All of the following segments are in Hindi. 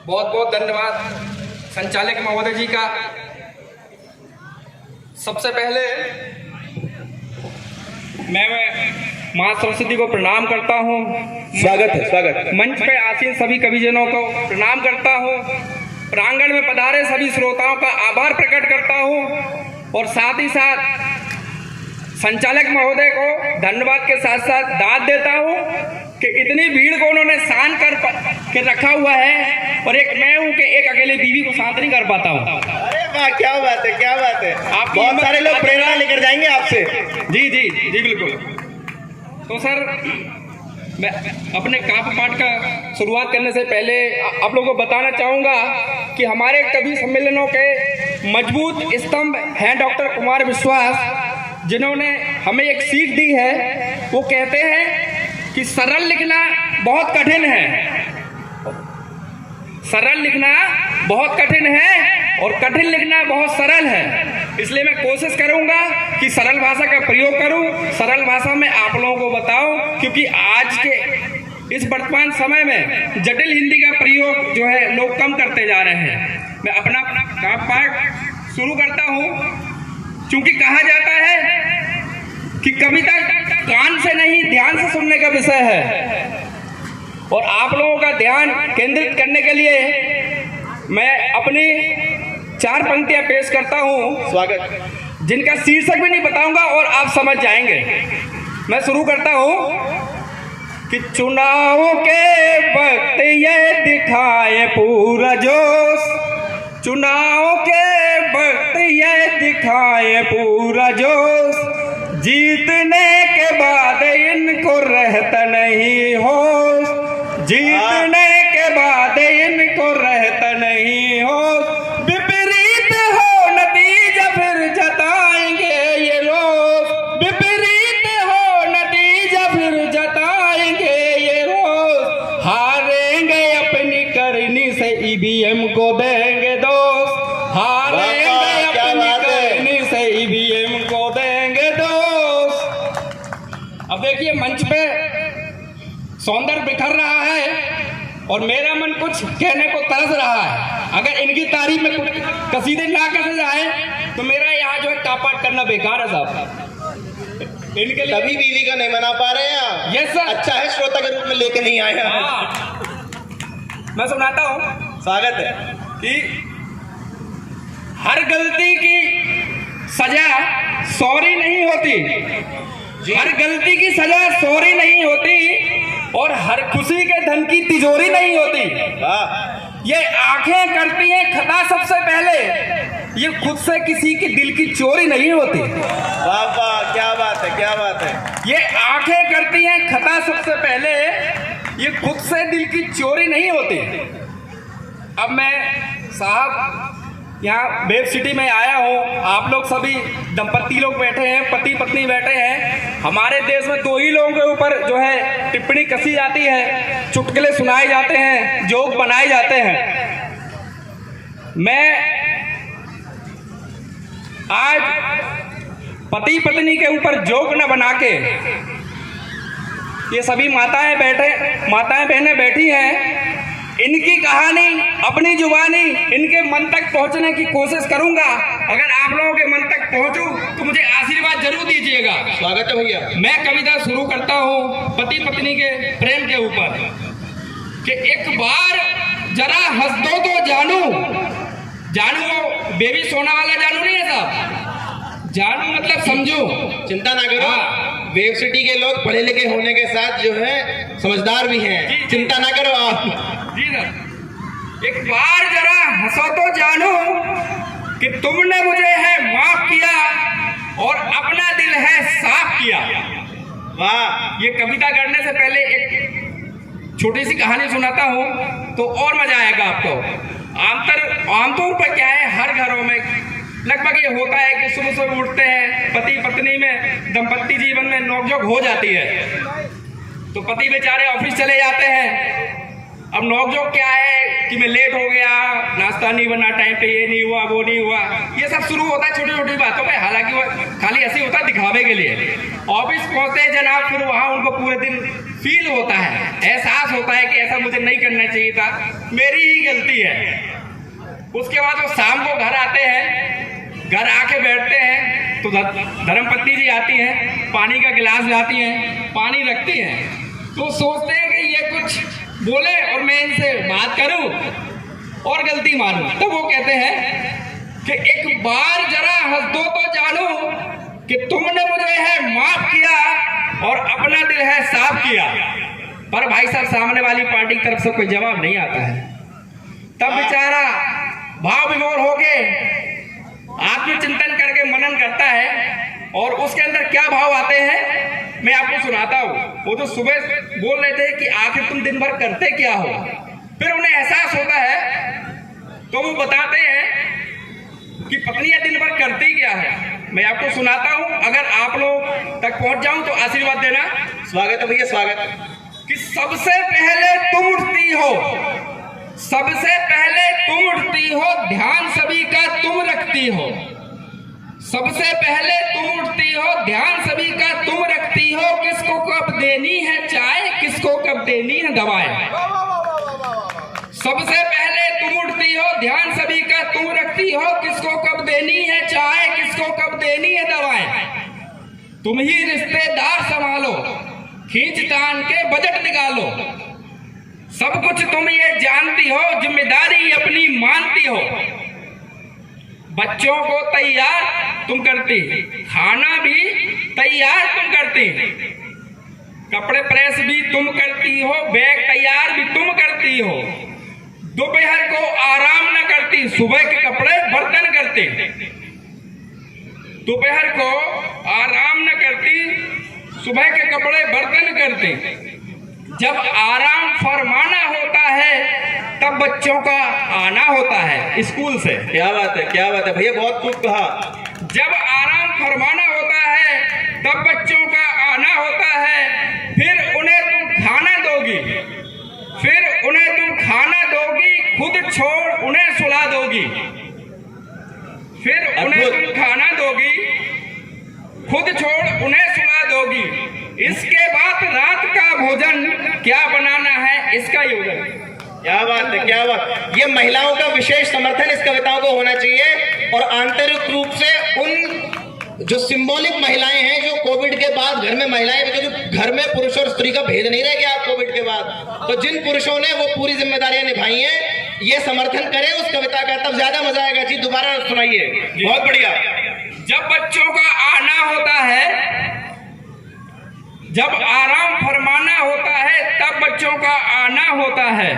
बहुत बहुत धन्यवाद संचालक महोदय जी का। सबसे पहले मैं माँ सरस्वती को प्रणाम करता हूँ। स्वागत है, स्वागत है। मंच पे आसीन सभी कविजनों को प्रणाम करता हूँ। प्रांगण में पधारे सभी श्रोताओं का आभार प्रकट करता हूँ और साथ ही साथ संचालक महोदय को धन्यवाद के साथ साथ दाद देता हूँ कि इतनी भीड़ को उन्होंने शांत कर के रखा हुआ है और एक मैं हूँ कि एक अकेले बीवी को शांत नहीं कर पाता हूँ। अरे वाह, क्या बात है, क्या बात है। आप बहुत सारे लोग प्रेरणा लेकर जाएंगे आपसे। जी जी जी बिल्कुल। तो सर मैं अपने काव्य पाठ का शुरुआत करने से पहले आप लोगों को बताना चाहूँगा कि हमारे कवि सम्मेलनों के मजबूत स्तंभ हैं डॉक्टर कुमार विश्वास, जिन्होंने हमें एक सीख दी है। वो कहते हैं कि सरल लिखना बहुत कठिन है, सरल लिखना बहुत कठिन है और कठिन लिखना बहुत सरल है। इसलिए मैं कोशिश करूंगा कि सरल भाषा का प्रयोग करूं, सरल भाषा में आप लोगों को बताऊं, क्योंकि आज के इस वर्तमान समय में जटिल हिंदी का प्रयोग जो है लोग कम करते जा रहे हैं। मैं अपना काव्य पाठ शुरू करता हूं। क्योंकि कहा जाता है कि कविता कान से नहीं ध्यान से सुनने का विषय है और आप लोगों का ध्यान केंद्रित करने के लिए मैं अपनी 4 पंक्तियां पेश करता हूं, स्वागत, जिनका शीर्षक भी नहीं बताऊंगा और आप समझ जाएंगे। मैं शुरू करता हूं कि चुनाव के वक्त ये दिखाए पूरा जोश, चुनाव के वक्त ये दिखाए पूरा जोश, जीतने के बाद इनको रहता नहीं होश, जीतने के बाद इनको रहता नहीं होश, विपरीत हो नतीजा फिर जताएंगे ये रोज, विपरीत हो नतीजा फिर जताएंगे ये रोज, हारेंगे अपनी करनी से ईवीएम को देंगे दोस्त, हारेंगे अपनी करनी से ईवीएम को देंगे दोस्त। अब देखिए मंच पे सौंदर्य बिखर रहा है और मेरा मन कुछ कहने को तरस रहा है। अगर इनकी तारीफ में कुछ कसीदे ना कसे जाए तो मेरा यहाँ जो है कापाट करना बेकार है साहब। इनके लिए तभी बीवी का नहीं मना पा रहे हैं आप। Yes sir. अच्छा है श्रोता के रूप में लेके नहीं आए हैं। मैं सुनाता हूँ स्वागत है कि हर गलती की सजा सॉरी नहीं होती, हर गलती की सजा सॉरी नहीं होती और हर खुशी के धन की तिजोरी नहीं होती। वाह, ये आंखें करती हैं खता सबसे पहले, ये खुद से किसी के दिल की चोरी नहीं होती। वाह वाह, क्या बात है, क्या बात है। ये आंखें करती हैं खता सबसे पहले, ये खुद से दिल की चोरी नहीं होती। अब मैं साहब यहाँ वेब सिटी में आया हूँ, आप लोग सभी दंपत्ति लोग बैठे हैं, पति पत्नी बैठे हैं। हमारे देश में 2 ही लोगों के ऊपर जो है टिप्पणी कसी जाती है, चुटकुले सुनाए जाते हैं, जोक बनाए जाते हैं। मैं आज पति पत्नी के ऊपर जोक न बना के, ये सभी माताएं बहनें बैठी हैं, इनकी कहानी अपनी जुबानी इनके मन तक पहुंचने की कोशिश करूंगा। अगर आप लोगों के मन तक पहुंचूं तो मुझे आशीर्वाद जरूर दीजिएगा। स्वागत है भैया। मैं कविता शुरू करता हूं पति पत्नी के प्रेम के ऊपर कि एक बार जरा हंस दो तो जानू, जानू वो बेबी सोना वाला जानू नहीं है साहब, जानू मतलब समझो। चिंता ना करो, वेब सिटी के लोग पढ़े लिखे होने के साथ जो है समझदार भी हैं। चिंता ना करो आप। जी सर। एक बार जरा हंसो तो जानू कि तुमने मुझे है माफ किया और अपना दिल है साफ किया। वाह, ये कविता करने से पहले एक छोटी सी कहानी सुनाता हूँ तो और मजा आएगा आपको। आमतौर पर क्या है, हर घरों में लगभग ये होता है कि सुबह सुबह उठते हैं, पति पत्नी में दंपत्ति जीवन में नोकझोंक हो जाती है, तो पति बेचारे ऑफिस चले जाते हैं अब नोकझोंक क्या है कि मैं लेट हो गया, नाश्ता नहीं बना टाइम पे, ये नहीं हुआ, वो नहीं हुआ, ये सब शुरू होता है छोटी छोटी बातों पे। हालांकि वो खाली ऐसे ही होता है दिखावे के लिए। ऑफिस पहुंचते हैं जनाब, फिर वहां उनको पूरे दिन फील होता है, एहसास होता है कि ऐसा मुझे नहीं करना चाहिए था, मेरी ही गलती है। उसके बाद वो शाम को घर आते हैं, घर आके बैठते हैं तो धर्मपत्नी जी आती हैं, पानी का गिलास लाती हैं, पानी रखती हैं, तो सोचते हैं कि ये कुछ बोले और मैं इनसे बात करूं और गलती मानूं। तो वो कहते हैं कि एक बार जरा हंस दो तो जानूं कि तुमने मुझे है माफ किया और अपना दिल है साफ किया। पर भाई साहब सामने वाली पार्टी की तरफ से कोई जवाब नहीं आता है। तब बेचारा भाव विभोर होके आत्मचिंतन करके मनन करता है और उसके अंदर क्या भाव आते हैं मैं आपको सुनाता हूँ। वो तो सुबह बोल रहे थे कि आखिर तुम दिन भर करते क्या हो, फिर उन्हें एहसास होता है तो वो बताते हैं कि पत्नियां दिन भर करती क्या है। मैं आपको सुनाता हूँ, अगर आप लोग तक पहुंच जाऊं तो आशीर्वाद देना। स्वागत है भैया, स्वागत। कि सबसे पहले तुम उठती हो, सबसे पहले तुम उठती हो, ध्यान सभी का तुम रखती हो। सबसे पहले तुम उठती हो, ध्यान सभी का तुम रखती हो। किसको कब देनी है चाय, किसको कब देनी है दवाएं। सबसे पहले तुम उठती हो, ध्यान सभी का तुम रखती हो। किसको कब देनी है चाय, किसको कब देनी है दवाएं। तुम ही रिश्तेदार संभालो, खींच तान के बजट निकालो। सब कुछ तुम ये जानती हो, जिम्मेदारी अपनी मानती हो। बच्चों को तैयार तुम करती, खाना भी तैयार तुम करती, कपड़े प्रेस भी तुम करती हो, बैग तैयार भी तुम करती हो। दोपहर को आराम न करती, सुबह के कपड़े बर्तन करती। दोपहर को आराम न करती, सुबह के कपड़े बर्तन करती। जब आराम फरमाना होता है तब बच्चों का आना होता है स्कूल से। क्या बात है, क्या बात है भैया, बहुत खूब कहा। जब आराम फरमाना होता है तब बच्चों का आना होता है। फिर उन्हें तुम खाना दोगी, फिर उन्हें तुम खाना दोगी, खुद छोड़ उन्हें सुला दोगी। फिर उन्हें तुम खाना दोगी, खुद छोड़ उन्हें सुला दोगी। इसके बाद रात का भोजन क्या बनाना है इसका योजन। क्या बात है, क्या बात। ये महिलाओं का विशेष समर्थन इस कविताओं को होना चाहिए और आंतरिक रूप से उन जो सिंबॉलिक महिलाएं हैं, जो कोविड के बाद घर में महिलाएं, जो घर में पुरुष और स्त्री का भेद नहीं रह गया आप कोविड के बाद, तो जिन पुरुषों ने वो पूरी जिम्मेदारियां निभाई हैं, ये समर्थन करें उस कविता का, तब ज्यादा मजा आएगा। जी दोबारा सुनाइए, बहुत बढ़िया। जब बच्चों का आना होता है, जब आराम फरमाना होता है तब बच्चों का आना होता है।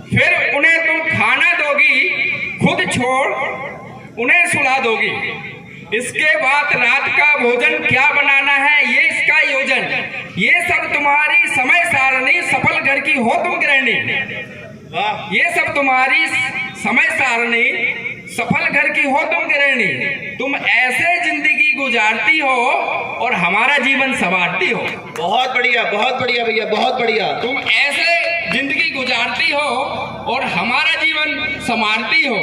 फिर उन्हें तुम खाना दोगी, खुद छोड़ उन्हें सुला दोगी। इसके बाद रात का भोजन क्या बनाना है ये इसका योजन। ये सब तुम्हारी समय सारणी, सफल घर की हो तुम गृहिणी। ये सब तुम्हारी समय सारणी, सफल घर की हो तुम गृहिणी। तुम ऐसे जिंदगी गुजारती हो और हमारा जीवन संवारती हो। बहुत बढ़िया, बहुत बढ़िया भैया, बहुत बढ़िया। तुम ऐसे जिंदगी गुजारती हो और हमारा जीवन संवारती हो।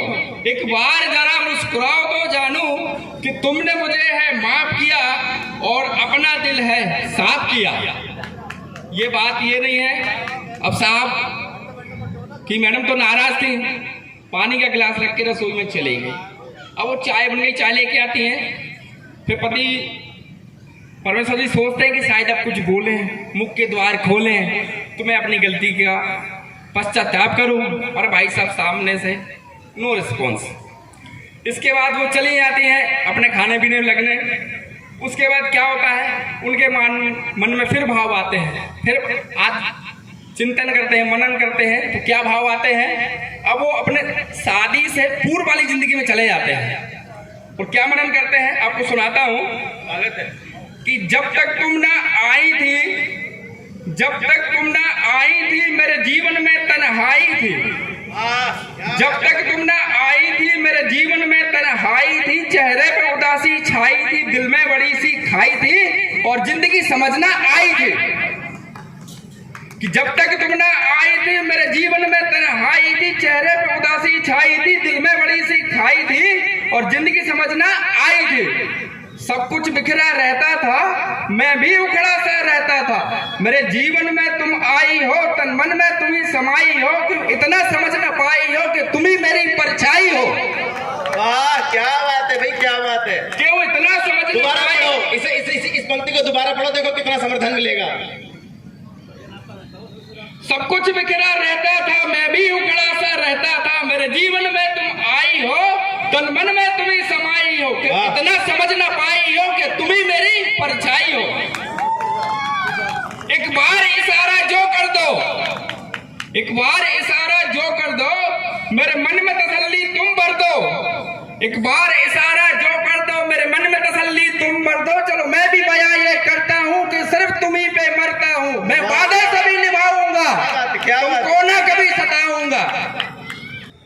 एक बार जरा मुस्कुराओ तो जानूं कि तुमने मुझे है माफ किया और अपना दिल है साफ किया। ये बात ये नहीं है अब साहब कि मैडम तो नाराज थी, पानी का गिलास रख के रसोई में चली गई। अब वो चाय बन गई, चाय लेके आती हैं। फिर पति परमेश्वर जी सोचते हैं कि शायद अब कुछ बोलें, मुख के द्वार खोलें तो मैं अपनी गलती का पश्चाताप करूं। और भाई साहब सामने से नो रिस्पॉन्स। इसके बाद वो चली जाती हैं अपने खाने पीने में लगने। उसके बाद क्या होता है, उनके मन में फिर भाव आते हैं। फिर आज चिंतन करते हैं, मनन करते हैं तो क्या भाव आते हैं। अब वो अपने शादी से पूर्व वाली जिंदगी में चले जाते हैं और क्या मनन करते हैं आपको सुनाता हूँ कि जब तक तुम ना आई थी, जब तक तुम ना आई थी मेरे जीवन में तन्हाई थी। जब तक तुम ना आई थी मेरे जीवन में तन्हाई थी। चेहरे पे उदासी छाई थी, दिल में बड़ी सी खाई थी और जिंदगी समझना आई थी। कि जब तक तुम ना आई थी मेरे जीवन में तन्हाई थी, चेहरे पे उदासी छाई थी, दिल में बड़ी सी खाई थी और जिंदगी समझना आई थी। सब कुछ बिखरा रहता था, मैं भी उखड़ा सा रहता था। मेरे जीवन में तुम आई हो, तन मन में तुम ही समाई हो, तुम इतना समझ न पाई हो कि तुम ही मेरी परछाई हो। वाह, क्या बात है भाई, क्या बात है। क्यों इतना समझ न दोबारा पाई? पढ़ो, इस पंक्ति को दोबारा पढ़ो, देखो कितना समर्थन मिलेगा। सब कुछ बिखरा रहता था, मैं भी उखड़ा सा रहता था। मेरे जीवन में तुम आई हो, तन मन में तुम ही समाई हो, कि इतना समझ न पाई हो कि तुम ही मेरी परछाई हो। एक बार इशारा जो कर दो, एक बार इशारा जो कर दो, मेरे मन में तसल्ली तुम भर दो। एक बार इशारा जो कर दो, मेरे मन में तसल्ली तुम भर दो। चलो मैं भी बयां ये करता हूँ कि सिर्फ तुम ही पे मरता हूँ। मैं वादे सभी निभाऊंगा, तुमको ना कभी सताऊंगा।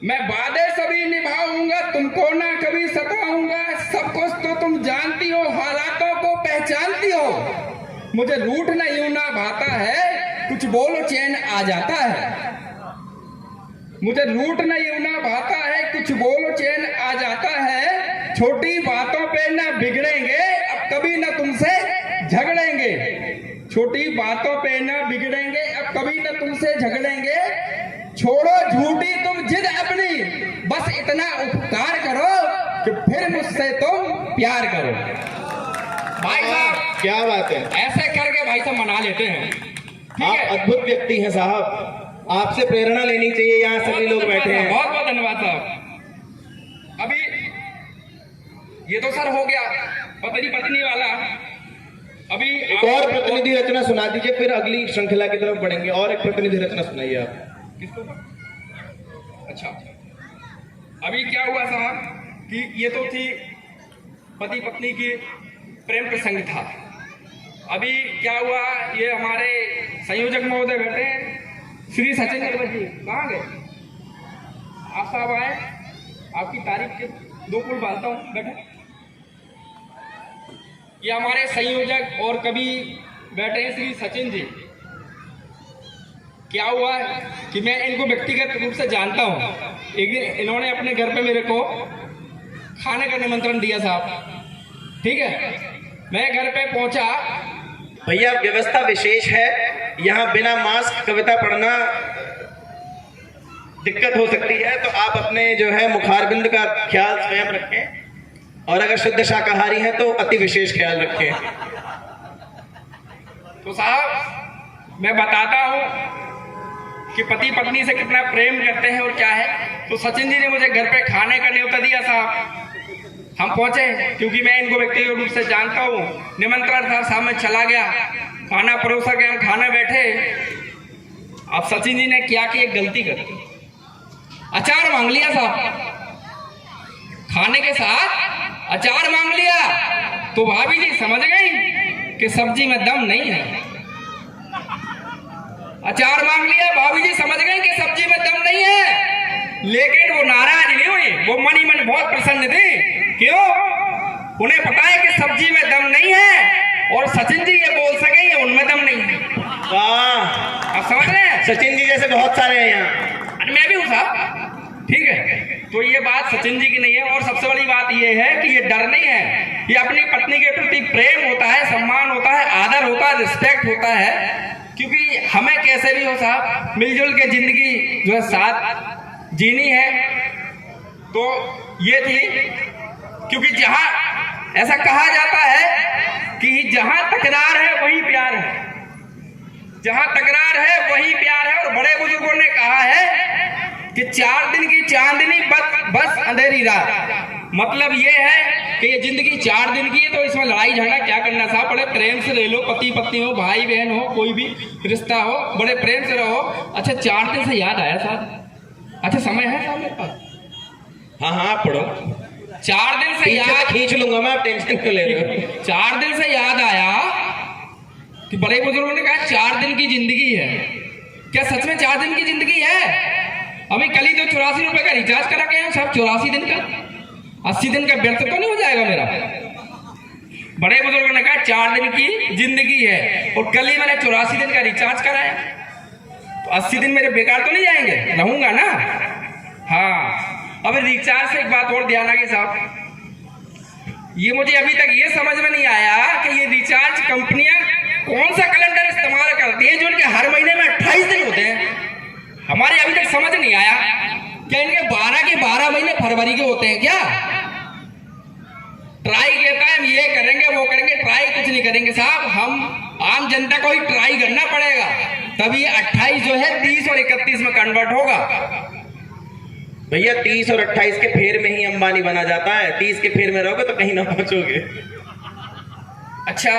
मैं वादे सभी निभाऊंगा, तुमको ना कभी सताऊंगा। सब कुछ तो तुम जानती हो, हालातों को पहचानती हो। मुझे रूठना यूं ना भाता है, कुछ बोलो चैन आ जाता है। मुझे रूठना यूं ना भाता है, कुछ बोलो चैन आ जाता है। छोटी बातों पे ना बिगड़ेंगे, अब कभी ना तुमसे झगड़ेंगे। छोटी बातों पे ना बिगड़ेंगे, अब कभी ना तुमसे झगड़ेंगे। छोड़ो झूठी तुम जिद अपनी, बस इतना उपकार करो कि फिर मुझसे तुम प्यार करो। भाई साहब, क्या बात है, ऐसे करके भाई साहब मना लेते हैं। ठीक आप है? अद्भुत व्यक्ति हैं साहब, आपसे प्रेरणा लेनी चाहिए। यहाँ सभी लोग बैठे हैं। बहुत बहुत धन्यवाद साहब। अभी ये तो सर हो गया पत्नी पत्नी वाला। अभी एक और प्रतिनिधि रचना सुना दीजिए, फिर अगली श्रृंखला की तरफ बढ़ेंगे। और एक प्रतिनिधि रचना सुनाइए आप। किसको? अच्छा, अभी क्या हुआ साहब कि ये तो थी पति पत्नी की प्रेम प्रसंग था। अभी क्या हुआ, ये हमारे संयोजक महोदय बैठे हैं, श्री सचिन जी, कहाँ गए? आप साहब आए, आपकी तारीफ के दो पुल बांधता हूँ, बैठे। ये हमारे संयोजक और कवि बैठे हैं श्री सचिन जी। क्या हुआ कि मैं इनको व्यक्तिगत रूप से जानता हूँ। एक दिन इन्होंने अपने घर पे मेरे को खाने का निमंत्रण दिया साहब। ठीक है, मैं घर पे पहुंचा। भैया व्यवस्था विशेष है, यहाँ बिना मास्क कविता पढ़ना दिक्कत हो सकती है, तो आप अपने जो है मुखारबिंद का ख्याल स्वयं रखें, और अगर शुद्ध शाकाहारी हैं तो अति विशेष ख्याल रखें। तो साहब मैं बताता हूँ कि पति पत्नी से कितना प्रेम करते हैं और क्या है। तो सचिन जी ने मुझे घर पे खाने का न्योता दिया साहब। हम पहुंचे क्योंकि मैं इनको व्यक्तिगत रूप से जानता हूँ। निमंत्रण था साहब, मैं चला गया, खाना परोसा के हम खाने बैठे। अब सचिन जी ने क्या की, एक गलती कर दी, अचार मांग लिया साहब। खाने के साथ अचार मांग लिया। तो भाभी जी समझ गई कि सब्जी में दम नहीं है। अचार मांग लिया, भाभी जी समझ गई कि सब्जी में दम नहीं है। लेकिन वो नाराज नहीं हुई, वो मनी मन बहुत प्रसन्न थी। क्यों? उन्हें पता है कि सब्जी में दम नहीं है और सचिन जी ये बोल सकेंगे उनमें दम नहीं है। वाह, आप समझ रहे हैं? सचिन जी जैसे बहुत सारे हैं यहाँ। अरे मैं भी हूँ साहब। ठीक है, तो ये बात सचिन जी की नहीं है। और सबसे बड़ी बात ये है कि ये डर नहीं है, ये अपनी पत्नी के प्रति प्रेम होता है, सम्मान होता है, आदर होता है, रिस्पेक्ट होता है। क्योंकि हमें कैसे भी हो साहब मिलजुल के जिंदगी जो है साथ जीनी है। तो ये थी, क्योंकि जहां ऐसा कहा जाता है कि जहां तकरार है वही प्यार है, जहां तकरार है वही प्यार है। और बड़े बुजुर्गों ने कहा है कि 4 दिन की चांदनी बस अंधेरी रात। मतलब ये है कि ये जिंदगी 4 दिन की है, तो इसमें लड़ाई झगड़ा क्या करना साहब। बड़े प्रेम से रह लो, पति पत्नी हो, भाई बहन हो, कोई भी रिश्ता हो, बड़े प्रेम से रहो। अच्छा, 4 दिन से याद आया साहब। अच्छा, समय है साहब मेरे पास? हाँ हाँ, पढ़ो। 4 दिन से याद खींच लूंगा मैं, आप टेंशन क्यों ले रहे हो? 4 दिन से याद आया कि बड़े बुजुर्गों ने कहा 4 दिन की जिंदगी है। क्या सच में 4 दिन की जिंदगी है? अभी कल ही तो 84 रुपए का रिचार्ज करा के हैं साहब। 84 दिन का, 80 दिन का व्यर्थ तो नहीं हो जाएगा मेरा? बड़े बुजुर्गों ने कहा 4 दिन की जिंदगी है, और कल ही मैंने 84 दिन का रिचार्ज कराया। तो 80 दिन मेरे बेकार तो नहीं जाएंगे, रहूंगा ना। हाँ, अब रिचार्ज से एक बात और ध्यान आगे साहब, ये मुझे अभी तक ये समझ में नहीं आया कि ये रिचार्ज कंपनियां कौन सा कैलेंडर इस्तेमाल करती हैं जो इनके हर महीने में 28 दिन होते हैं। हमारे अभी तक समझ नहीं आया, क्या इनके 12 के 12 महीने फरवरी के होते हैं क्या? ट्राई कहता है हम ये करेंगे वो करेंगे, ट्राई कुछ नहीं करेंगे साहब। हम आम जनता को ही ट्राई करना पड़ेगा, तभी 28 जो है 30 और 31 में कन्वर्ट होगा। भैया 30 और 28 के फेर में ही अंबानी बना जाता है, 30 के फेर में रहोगे तो कहीं ना पहुंचोगे। अच्छा,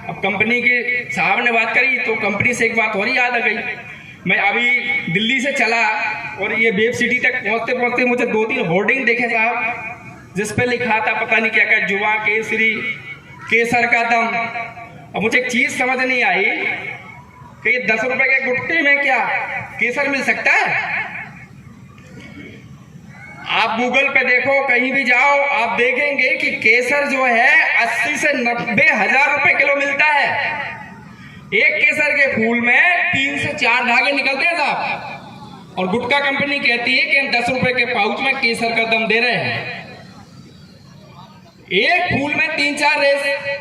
अब कंपनी के साहब ने बात करी तो कंपनी से एक बात और याद आ गई। मैं अभी दिल्ली से चला और ये वेब सिटी तक पहुंचते पहुंचते मुझे 2-3 होर्डिंग देखे साहब, जिस पे लिखा था पता नहीं क्या क्या, जुआ केसरी, केसर का दम। अब मुझे एक चीज समझ नहीं आई कि ये 10 रुपए के गुटके में क्या केसर मिल सकता है? आप गूगल पे देखो, कहीं भी जाओ, आप देखेंगे कि केसर जो है 80 से 90 हजार रुपए किलो मिलता है। एक केसर के फूल में 3 से 4 धागे निकलते हैं साहब, और गुटखा कंपनी कहती है कि हम 10 रुपए के पाउच में केसर का दम दे रहे हैं। एक फूल में 3-4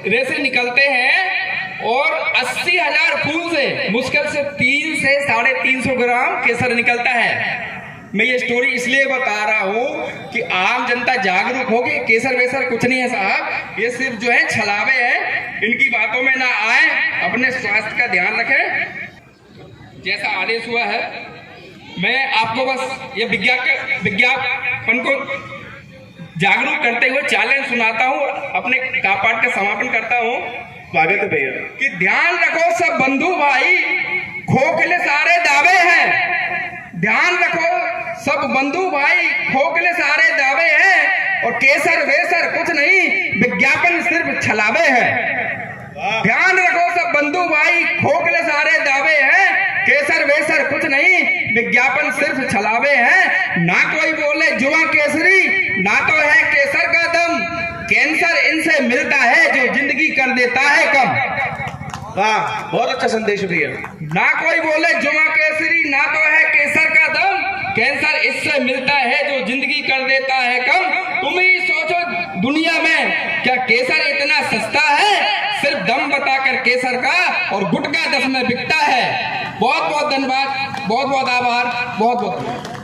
रेसे निकलते हैं और 80,000 फूल से मुश्किल से 3 से 350 ग्राम केसर निकलता है। मैं ये स्टोरी इसलिए बता रहा हूं कि आम जनता जागरूक होगी। केसर वेसर कुछ नहीं है साहब, ये सिर्फ जो है छलावे हैं, इनकी बातों में ना आए, अपने स्वास्थ्य का ध्यान रखें। जैसा आदेश हुआ है, मैं आपको बस ये विज्ञापन को जागरूक करते हुए चैलेंज सुनाता हूँ, अपने पाठ का समापन करता हूँ। स्वागत है भैया। कि ध्यान रखो सब बंधु भाई, खोखले सारे दावे हैं। ध्यान रखो सब बंधु भाई, खोखले सारे दावे हैं, और केसर वेसर कुछ नहीं, विज्ञापन सिर्फ छलावे हैं। ध्यान रखो सब बंधु भाई, खोखले सारे दावे हैं, केसर वेसर कुछ नहीं, विज्ञापन सिर्फ छलावे हैं। ना कोई बोले जुआ केसरी, ना तो है केसर का दम, कैंसर इनसे मिलता है जो जिंदगी कर देता है कम। वाह, बहुत अच्छा संदेश भैया। ना कोई बोले जुआ केसरी, ना तो है केसर का दम, कैंसर इससे मिलता है जो जिंदगी कर देता है कम। तुम ही सोचो दुनिया में क्या केसर इतना सस्ता है? सिर्फ दम बताकर केसर का और गुटखा 10 में बिकता है। बहुत बहुत धन्यवाद, बहुत बहुत आभार, बहुत बहुत।